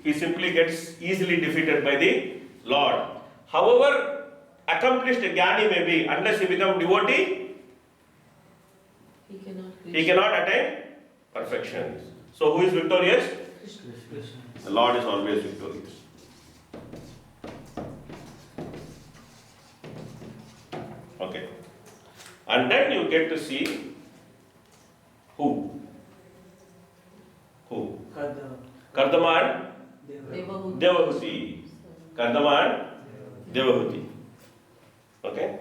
he simply gets easily defeated by the Lord. However accomplished Jnani may be, unless he becomes devotee, he cannot attain perfection. So who is victorious? The Lord is always victorious. Okay. And then you get to see who? Who? Kardama and Devahuti. Kardama and Devahuti. Okay?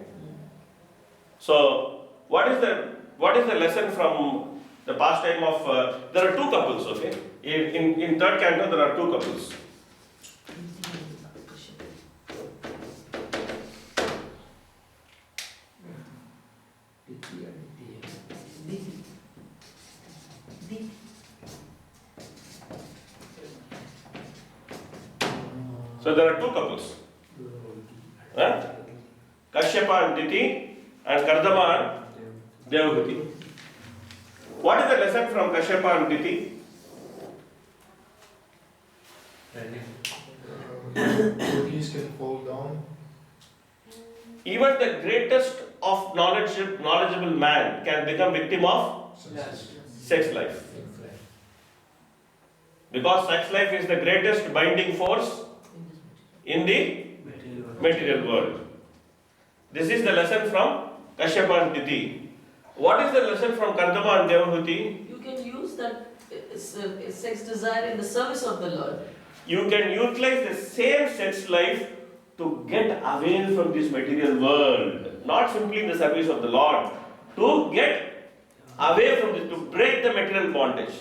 So, what is the lesson from the pastime of, there are two couples, okay? In third canto, there are two couples. So there are two couples. Kashyapa and Diti and Kardama and Devahuti. What is the lesson from Kashyapa and Diti? Devotees can fall down. Even the greatest of knowledgeable man can become victim of sex life. Because sex life is the greatest binding force in the material world. This is the lesson from Kashyapa and Diti. What is the lesson from Kardama and Devahuti? You can use that sex desire in the service of the Lord. You can utilize the same sex life to get away from this material world, not simply in the service of the Lord, to get away from this, to break the material bondage.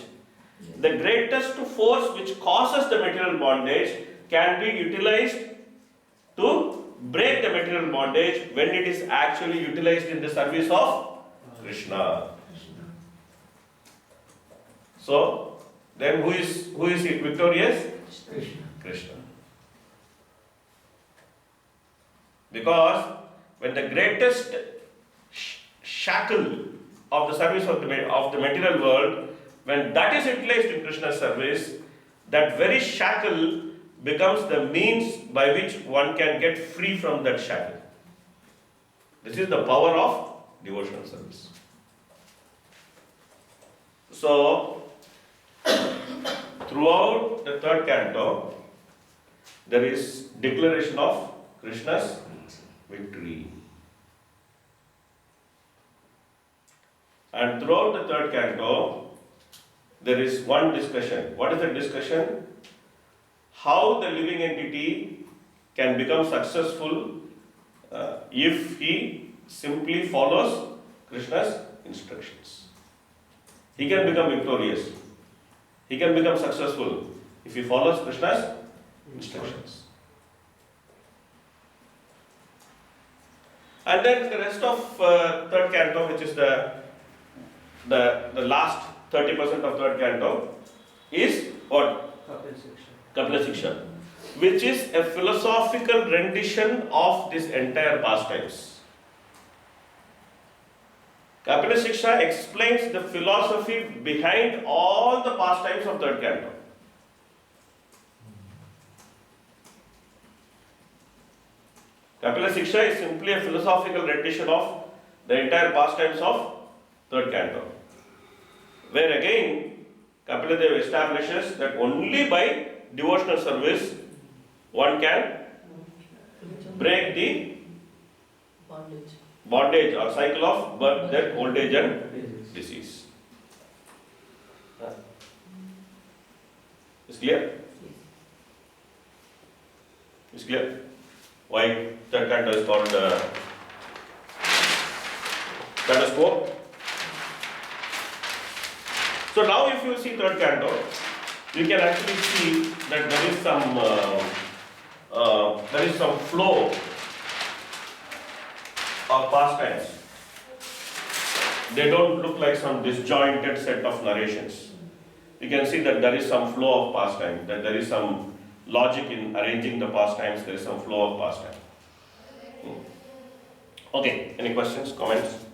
The greatest force which causes the material bondage can be utilized to break the material bondage when it is actually utilized in the service of Krishna. So, then who is victorious? Krishna. Because when the greatest shackle of the service of the material world, when that is utilized in Krishna's service, that very shackle becomes the means by which one can get free from that shackle. This is the power of devotional service. So, throughout the third canto, there is declaration of Krishna's victory. And throughout the third canto, there is one discussion. What is the discussion? How the living entity can become successful if he simply follows Krishna's instructions. He can become victorious. He can become successful if he follows Krishna's instructions. And then the rest of third canto, which is the last 30% of third canto, is what? Kapila Siksha, which is a philosophical rendition of this entire pastimes. Kapila Siksha explains the philosophy behind all the pastimes of third canto. Kapila Siksha is simply a philosophical rendition of the entire pastimes of third canto, where again Kapila Deva establishes that only by devotional service one can break the bondage or cycle of birth, death, old age and disease. Is clear? Is clear? Why third canto is called status quo? So now if you see third canto, you can actually see that there is some flow of pastimes. They don't look like some disjointed set of narrations. You can see that there is some flow of pastime, that there is some logic in arranging the pastimes, there is some flow of pastime. Okay, any questions, comments?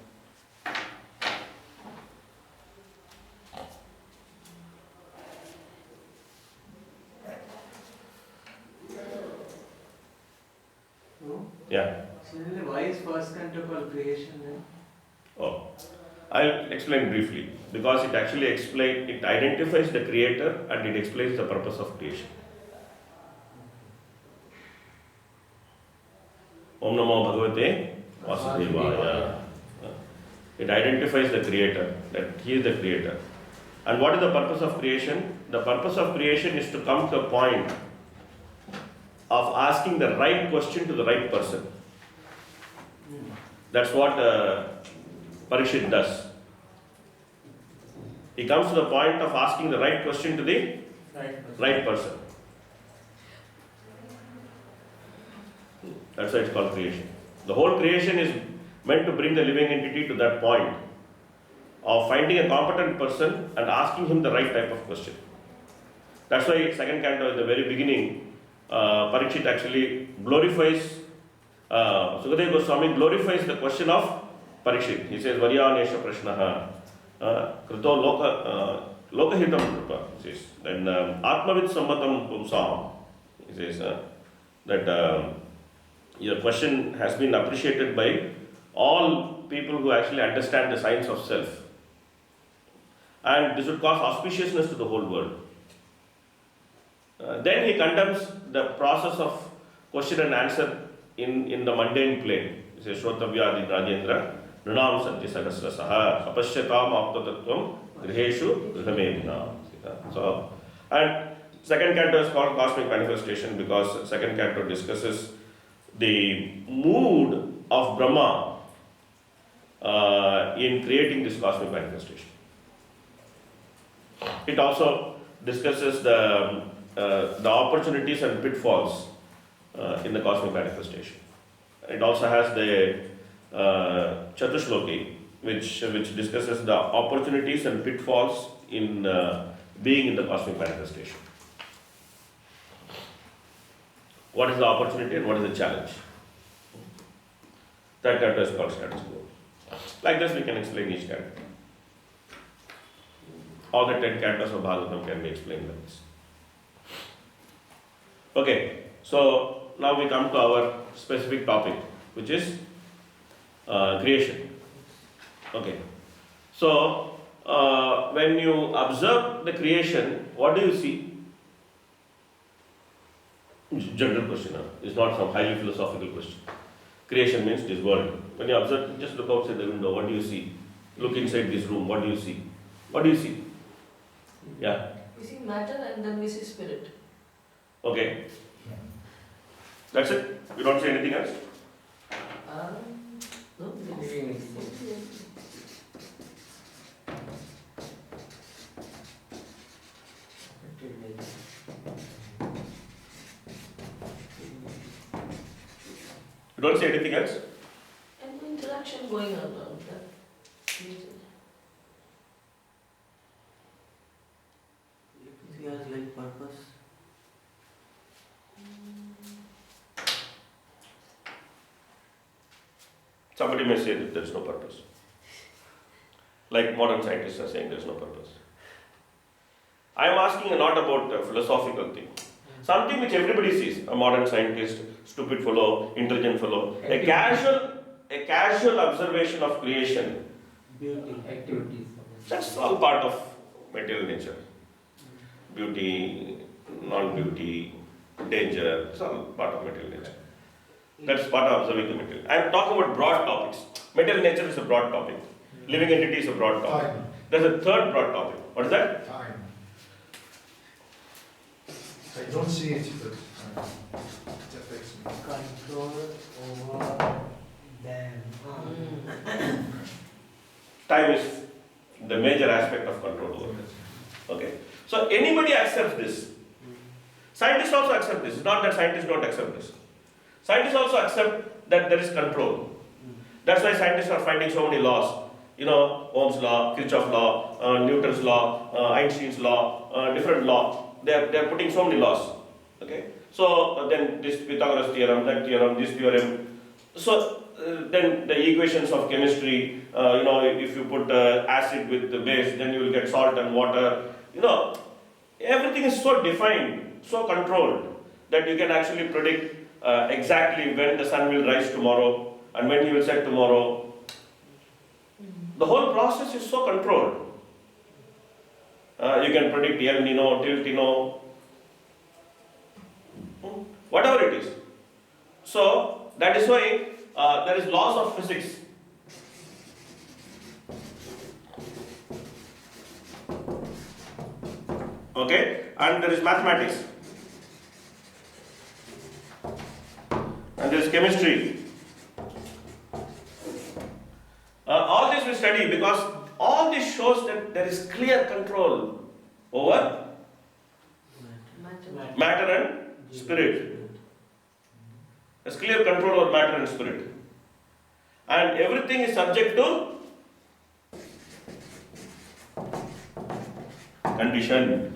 Yeah. Similarly, why is first canto called creation then? Oh, I'll explain briefly because it actually it identifies the creator and it explains the purpose of creation. Om Namo Bhagavate Vasudevaya. It identifies the creator, that he is the creator. And what is the purpose of creation? The purpose of creation is to come to a point of asking the right question to the right person. That's what Parikshit does. He comes to the point of asking the right question to the right person. That's why it's called creation. The whole creation is meant to bring the living entity to that point of finding a competent person and asking him the right type of question. That's why second canto in the very beginning, Parikshit actually glorifies, Sukadeva Goswami glorifies the question of Parikshit. He says, Varyanesha Prashnaha, Krito Lokahitam Kripa. He says, then Atmavid Sammatam Pumsam. He says that your question has been appreciated by all people who actually understand the science of self. And this would cause auspiciousness to the whole world. Then he condemns the process of question and answer in the mundane plane. He says, Shrotavyadi Rajendra, Nunam Santi Sahasrasaha, Apashyatam Aptatattvam, Griheshu Grihamedina. So, and second canto is called Cosmic Manifestation because second canto discusses the mood of Brahma in creating this cosmic manifestation. It also discusses the opportunities and pitfalls in the cosmic manifestation. It also has the Chatushloki, which discusses the opportunities and pitfalls in being in the cosmic manifestation. What is the opportunity and what is the challenge? That canto is called status quo. Like this, we can explain each canto. All the 10 cantos of Bhagavatam can be explained like this. Okay, so now we come to our specific topic, which is creation. Okay, so when you observe the creation, what do you see? General question, it's not some highly philosophical question. Creation means this world. When you observe, just look outside the window, what do you see? Look inside this room, what do you see? What do you see? Yeah. We see matter and then we see spirit. Okay. That's it? You don't see anything else? No, You don't see anything else? and interaction going on around that. He has like purpose. Somebody may say that there is no purpose. Like modern scientists are saying there is no purpose. I am asking not about a philosophical thing. Something which everybody sees, a modern scientist, stupid fellow, intelligent fellow, a casual observation of creation. Beauty. Activities. That's all part of material nature. Beauty, non-beauty, danger, it's all part of material nature. That's part of observing the material. I am talking about broad topics. Material nature is a broad topic. Living entity is a broad topic. Time. There's a third broad topic. What is that? Time. I don't see it, but it affects me. Control over them. Time is the major aspect of control over this. Okay. So anybody accepts this. Scientists also accept this. It's not that scientists don't accept this. Scientists also accept that there is control. That's why scientists are finding so many laws. You know, Ohm's law, Kirchhoff's law, Newton's law, Einstein's law, different law. They are putting so many laws. Okay. So then this Pythagoras theorem, that theorem, this theorem. So then the equations of chemistry. You know, if you put acid with the base, then you will get salt and water. You know, everything is so defined, so controlled that you can actually predict exactly when the sun will rise tomorrow and when he will set tomorrow. The whole process is so controlled. You can predict El Nino, Tiltino, whatever it is. So that is why there is laws of physics. Okay, and there is mathematics, and there is chemistry. All this we study because all this shows that there is clear control over matter and spirit. There's clear control over matter and spirit. And everything is subject to condition.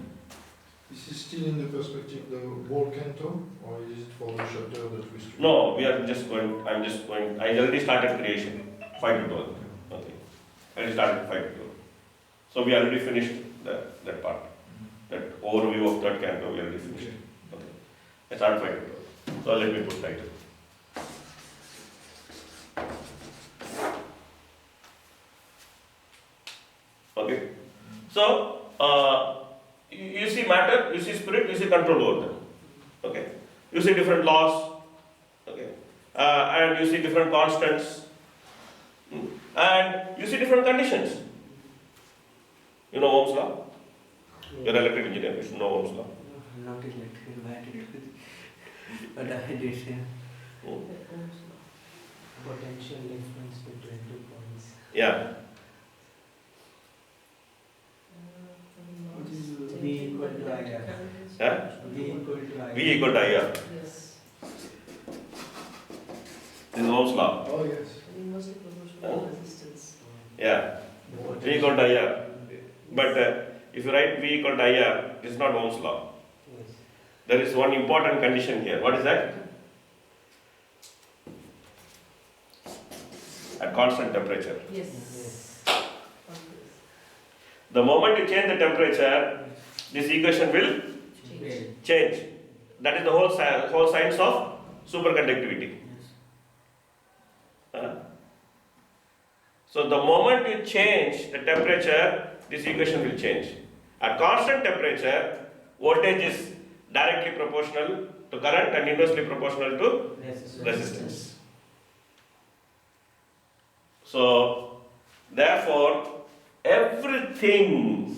Is this still in the perspective the whole canto, or is it for the chapter that we studied? No, I'm just going, I already started creation, 5 to 12. Okay. I already started 5 to 12. So we already finished that part. That overview of third canto, we already finished. Okay. I started 5 to 12. So let me put title. Okay. So, you see matter, you see spirit, you see control over them. Okay. You see different laws. Okay. And you see different constants. And you see different conditions. You know Ohm's law? You're an electrical engineer, you should know Ohm's law. Not electrical, but I did. But I did. Potential difference between 2 points. Yeah. V equal to IR. Yeah? V equal to IR. V equal to IR. Yes. This is Ohm's law. Oh, yes. Inversely proportional resistance. Yeah. V equal to IR. But if you write V equal to IR, it is not Ohm's law. Yes. There is one important condition here. What is that? At constant temperature. Yes. The moment you change the temperature, this equation will Change. change. That is the whole science of superconductivity. So the moment you change the temperature, this equation will change. At constant temperature, voltage is directly proportional to current and inversely proportional to resistance. So, therefore, everything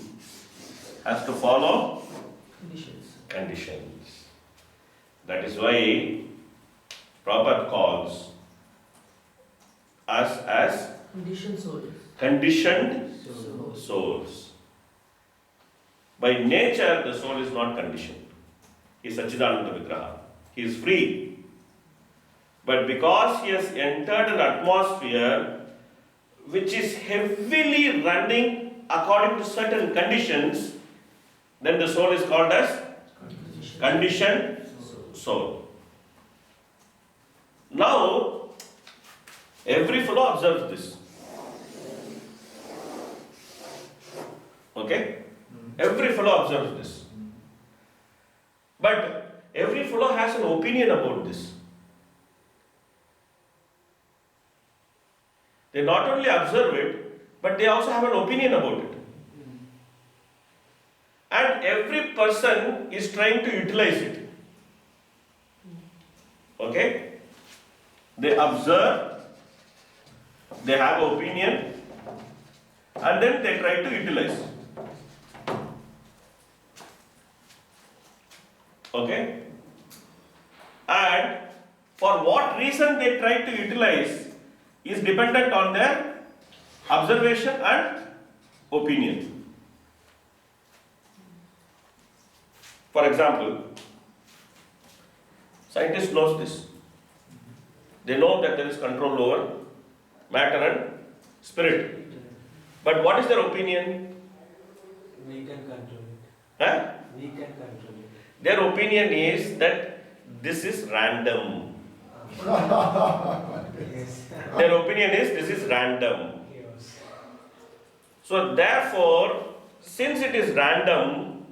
has to follow conditions. That is why Prabhupada calls us as Condition soul. conditioned Soul. souls. By nature, the soul is not conditioned. He is Satchidananda Vigraha. He is free. But because he has entered an atmosphere which is heavily running according to certain conditions, then the soul is called as conditioned soul. Now, every fellow observes this. Okay? Every fellow observes this. But every fellow has an opinion about this. They not only observe it, but they also have an opinion about it. And every person is trying to utilize it. Okay? They observe, they have an opinion, and then they try to utilize. Okay? And for what reason they try to utilize is dependent on their observation and opinion. For example, scientists know this. They know that there is control over matter and spirit. But what is their opinion? We can control it. Huh? We can control it. Their opinion is that this is random. Yes. Their opinion is this is random. Chaos. So therefore, since it is random,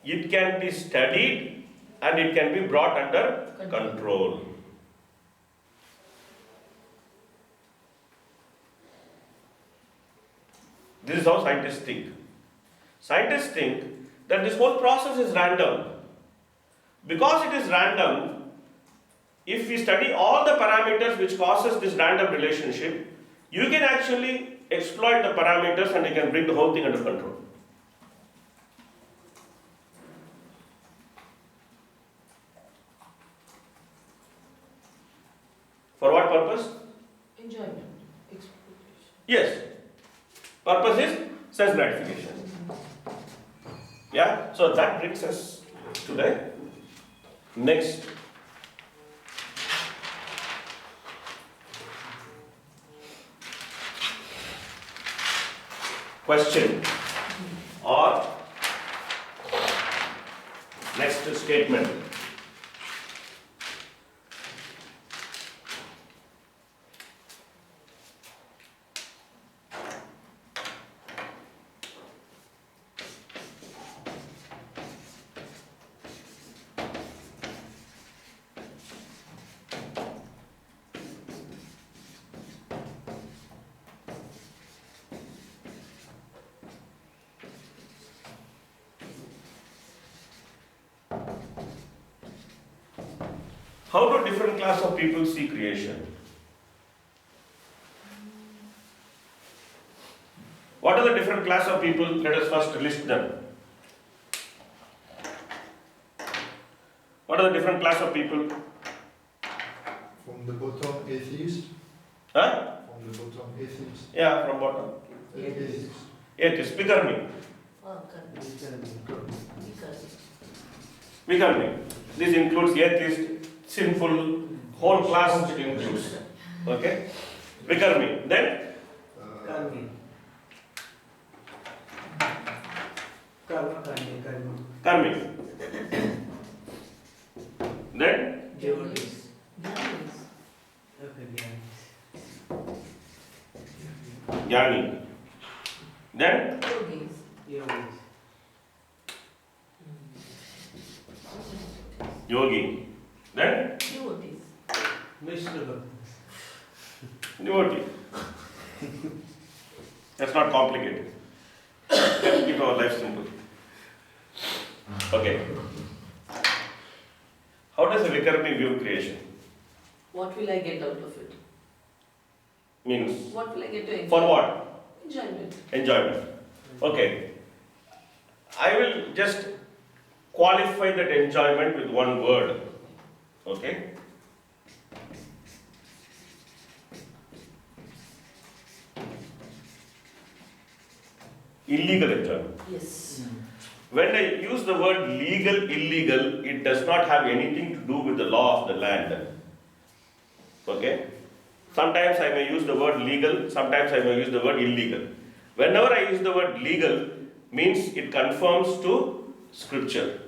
it can be studied and it can be brought under control. This is how scientists think. Scientists think that this whole process is random. Because it is random, if we study all the parameters which causes this random relationship, you can actually exploit the parameters and you can bring the whole thing under control. For what purpose? Enjoyment, exploitation. Yes. Purpose is sense gratification. Yeah? So that brings us to the next question or next statement. How do different class of people see creation? What are the different class of people? Let us first list them. What are the different class of people? From the bottom, atheist. Huh? From the bottom, atheist. Yeah, from bottom. Atheist. Atheist. Vikarmi. Vikarmi. This includes atheist, sinful, whole class it includes. Okay? Vikarmi. Then? Karmi. Karma. Karmi. Then? Devotees. Jnanis. Okay, Jnani. Then? Yogis. Yogis. Yogi. Then? Devotees. Vishnu Bhaktas. Devotee. That's not complicated. Let's keep our life simple. Okay. How does a Vikarmi view creation? What will I get out of it? Means, What will I get to enjoy? for what? Enjoyment. Enjoyment. Okay. I will just qualify that enjoyment with one word. Okay? Illegal enjoyment. Yes. When I use the word legal, illegal, it does not have anything to do with the law of the land. Okay? Sometimes I may use the word legal, sometimes I may use the word illegal. Whenever I use the word legal, means it conforms to scripture.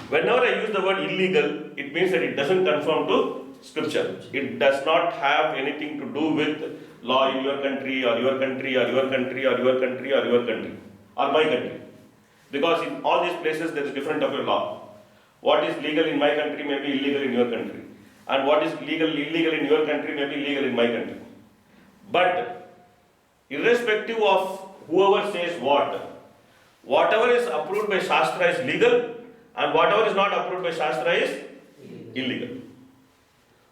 Whenever I use the word illegal, it means that it doesn't conform to scripture. It does not have anything to do with law in your country or your country or your country or your country or your country or my country. Because in all these places there is different of a law. What is legal in my country may be illegal in your country. And what is illegal in your country may be legal in my country. But irrespective of whoever says what, whatever is approved by Shastra is legal and whatever is not approved by Shastra is illegal.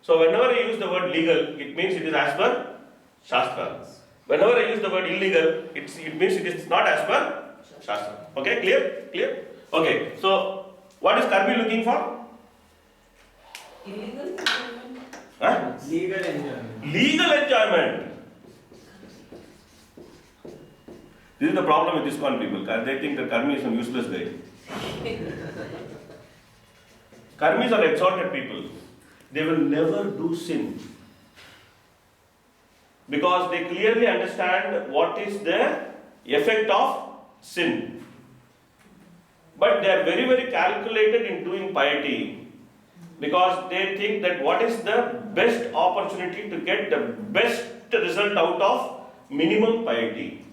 So whenever I use the word legal, it means it is as per Shastra. Whenever I use the word illegal, it means it is not as per Shastra. Okay, clear? Clear? Okay, so what is Karmi looking for? Illegal enjoyment. Huh? Legal enjoyment. Legal enjoyment. This is the problem with ISKCON people. They think that Karmi is some useless guy. Karmis are exalted people. They will never do sin. Because they clearly understand what is the effect of sin. But they are very, very calculated in doing piety. Because they think that what is the best opportunity to get the best result out of minimum piety.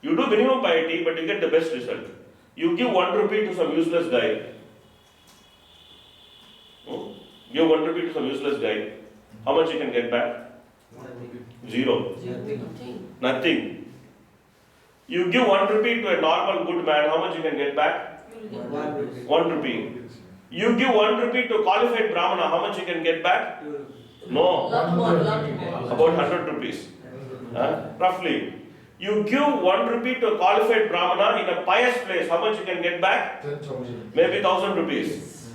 You do minimum piety, but you get the best result. You give 1 rupee to some useless guy. Give 1 rupee to some useless guy. How much you can get back? Zero. Nothing. Nothing. You give 1 rupee to a normal good man, how much you can get back? You'll get 1 rupee. 1 rupee. You give 1 rupee to a qualified Brahmana, how much you can get back? 2 rupees. No. Lot more, lot more. About 100 rupees. Roughly. You give 1 rupee to a qualified Brahmana in a pious place, how much you can get back? 10,000. Maybe 1000 rupees.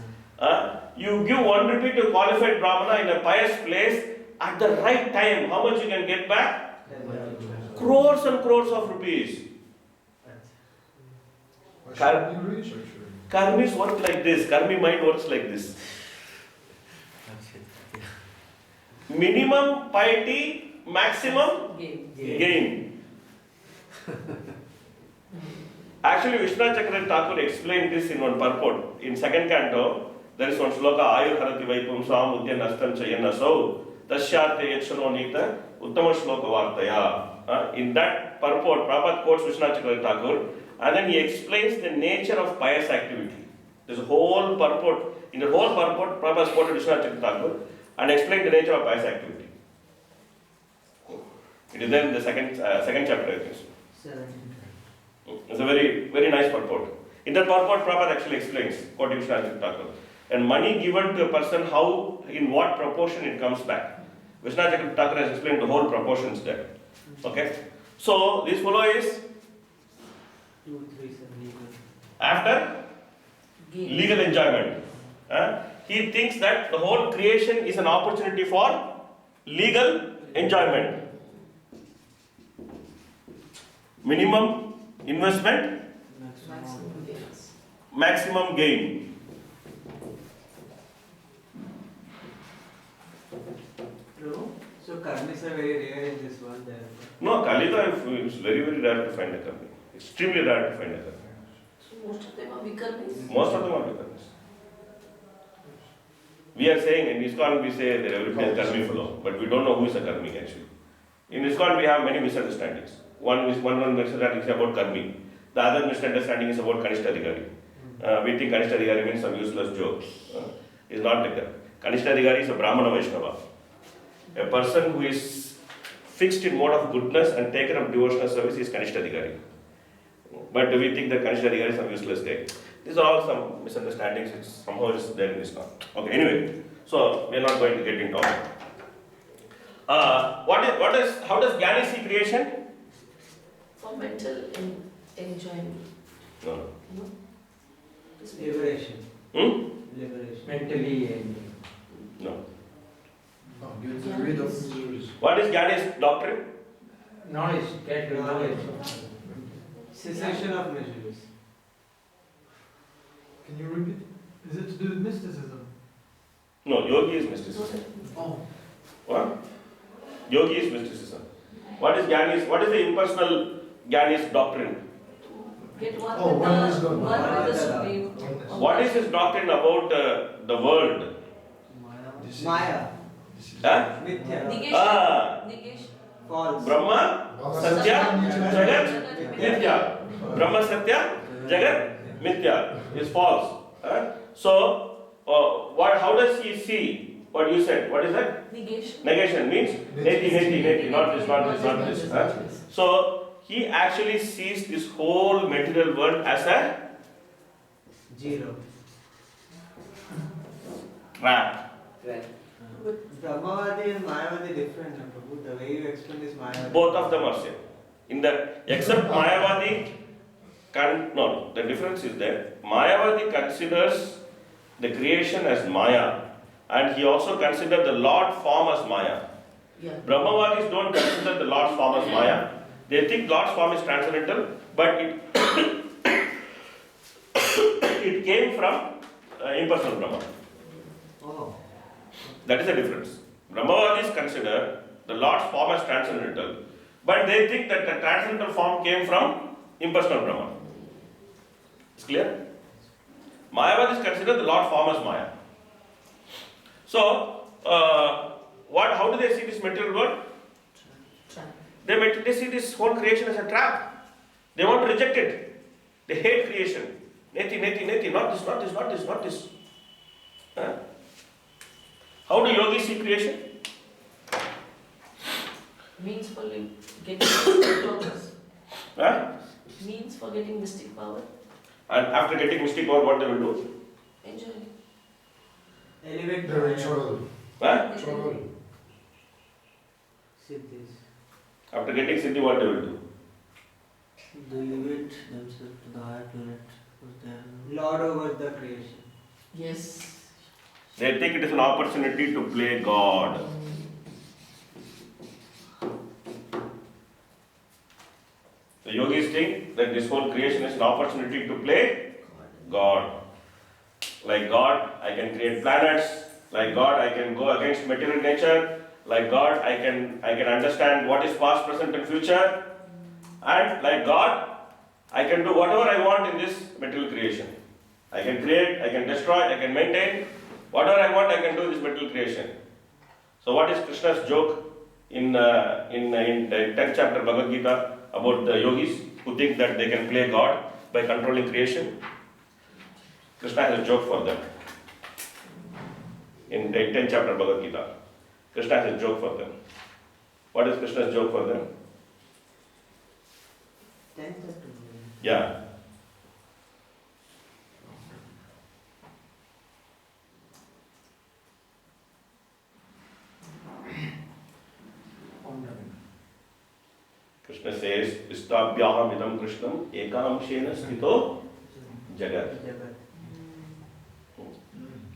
You give 1 rupee to a qualified Brahmana in a pious place at the right time, how much you can get back? 10,000. Crores and crores of rupees. I should be rich actually. Karmis work like this. Karmi mind works like this. Minimum piety, maximum Game. gain. Actually, Vishwanath Chakravarti Thakur explained this in one purport. In second canto, there is one sloka, Ayur Harati Vaipum Swam Udyan Astan Chayana So, Tashyarte Yachano Nita, Uttama Shloka Vartaya. In that purport, Prabhupada quotes Vishwanath Chakravarti Thakur, and then he explains the nature of pious activity. There's a whole purport. In the whole purport, Prabhupada quoted Vishwanath Chakravarti Thakur and explained the nature of pious activity. It is there in the second chapter, I think. 17. It's a very, very nice purport. In that purport, Prabhupada actually explains, quoting Vishwanath Thakur. And money given to a person, how, in what proportion it comes back. Vishwanath Thakur has explained the whole proportions there. Okay? So, this fellow is 2, 3, 7, after Game. legal enjoyment. He thinks that the whole creation is an opportunity for legal enjoyment. Minimum investment, Maximum gains. maximum gain. True. So karmis are very rare in this world. Therefore. No, Kalita is very, very rare to find a karmi. Extremely rare to find a karmi. So most of them are vikarmis. Most of them are karmis. We are saying in ISKCON we say that everybody is karmi fellow, but we don't know who is a karmi actually. In ISKCON we have many misunderstandings. One misunderstanding is about karmi. The other misunderstanding is about Kanishta Adhikari. We think Kanishta Adhikari means some useless joke. It's not like that. Kanishta Adhikari is a Brahmana Vaishnava. A person who is fixed in mode of goodness and taken up devotional service is Kanishta Adhikari. But we think that Kanishta Adhikari is some useless guy. These are all some misunderstandings which somehow is there in this talk. Okay, anyway, so we are not going to get into all that. How does Jnani see creation? For mental enjoyment. No. No? Liberation. Liberation. Mentally and No. No, get rid of miseries. What is Jnani's doctrine? knowledge, get rid of Knowledge. knowledge. Cessation of miseries. Can you repeat? Is it to do with mysticism? No, yogi is mysticism. Oh. What? Yogi is mysticism. What is the impersonal Jnani's doctrine? Get one Oh, with one is the, God. one with the One supreme. Oneness. What is his doctrine about the world? This is- Maya. This is- Huh? Mithya. Ah, Negation. False. Brahma, Brahma, Satya, Jagat, Jagat, Mithya. Brahma, Satya, Jagat, Mithya is false. So, how does he see what you said? What is that? Negation. Negation means neti, not this, not this, not this. So, he actually sees this whole material world as a 0. trap. Brahmavadi and Mayavadi different, no, Prabhu. The way you explain this Mayavadi. Both of them are same. Except Mayavadi, the difference is that Mayavadi considers the creation as Maya, and he also considers the Lord form as Maya. Yeah. Brahmavadis don't consider the Lord's form as Maya. They think Lord's form is transcendental, but it came from impersonal Brahma. Oh. That is the difference. Brahmavadis consider the Lord's form as transcendental, but they think that the transcendental form came from impersonal Brahma. It's clear? Mayavadis consider the Lord form as Maya. So, how do they see this material world? Trap. They see this whole creation as a trap. They want to reject it. They hate creation. Neti, not this, not this, not this, not this. How do yogis see creation? Means for getting mystic powers. Huh? Means for getting mystic power. And after getting mystic power, what they will do? Enjoy. Elevate They will travel. Huh? Travel. Siddhis. After getting siddhi, what they will do? They elevate themselves to the higher planet because they are Lord over the creation. Yes. They think it is an opportunity to play God. The yogis think that this whole creation is an opportunity to play God. Like God, I can create planets. Like God, I can go against material nature. Like God, I can understand what is past, present, and future. And like God, I can do whatever I want in this material creation. I can create, I can destroy, I can maintain. Whatever I want, I can do in this material creation. So what is Krishna's joke in the 10th chapter Bhagavad Gita about the yogis who think that they can play God by controlling creation? Krishna has a joke for them. In the 10th chapter Bhagavad Gita, Krishna has a joke for them. What is Krishna's joke for them? 10th chapter. Yeah. Krishna says, Istabhyaham idam Krishnam ekamshena sthito jagat.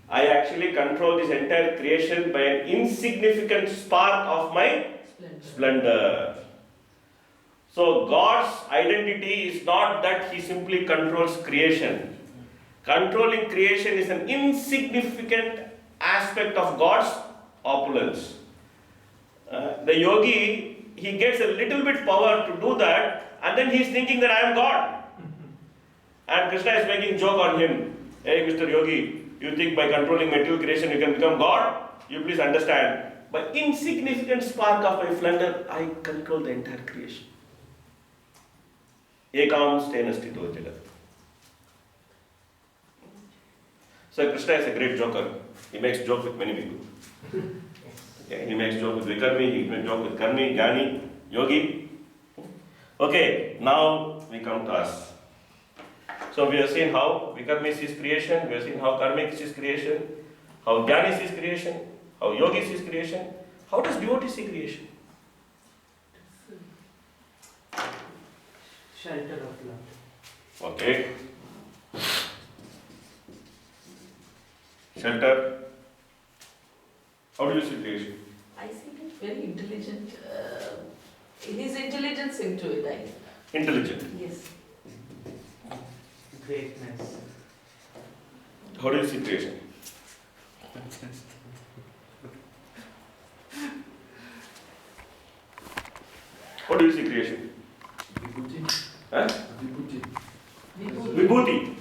I actually control this entire creation by an insignificant spark of my splendor. So God's identity is not that He simply controls creation. Controlling creation is an insignificant aspect of God's opulence. The yogi, he gets a little bit power to do that, and then he's thinking that I am God. And Krishna is making joke on him. Hey, Mr. Yogi, you think by controlling material creation you can become God? You please understand. By insignificant spark of my splendor, I control the entire creation. Ekam stena sthito jagat. So Krishna is a great joker. He makes joke with many people. Okay, he makes joke with Vikarmi, he makes joke with Karmi, Jnani, Yogi. Okay, now we come to us. So we have seen how Vikarmi sees creation, we have seen how Karmi sees creation, how Jnani sees creation, how Yogi sees creation. How does devotee see creation? Shelter of love. Okay. Shelter. How do you see creation? I see it very intelligent. His intelligence into it, I Intelligent. Yes. Greatness. How do you see creation? How do you see creation? Vibhuti. Huh? Vibhuti. Vibhuti.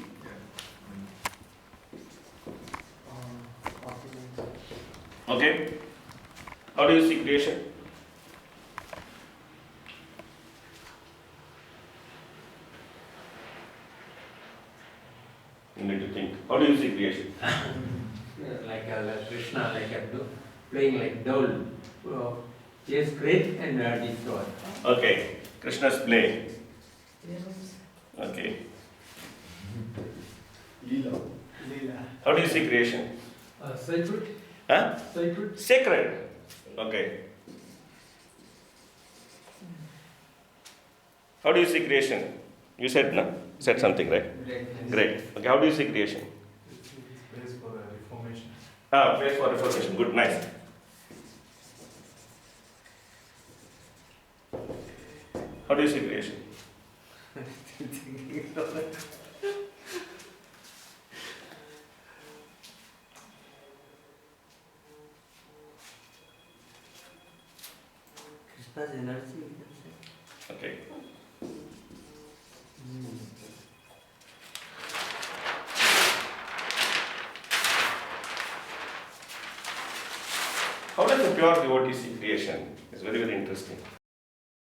Opulence. Okay. How do you see creation? You need to think. How do you see creation? Like Krishna, playing like doll. Chase great and destroy. Okay. Krishna's playing. Yes. Okay. Lila. How do you see creation? Sacred? Huh? Sacred? Sacred. Okay. How do you see creation? You said no? Said something, right? Greatness. Great. Okay, how do you see creation? Place for reformation. Place for reformation. Good, nice. How do you see creation? Krishna's energy, you can say. Okay. How does a pure devotee see creation? It's very, very interesting.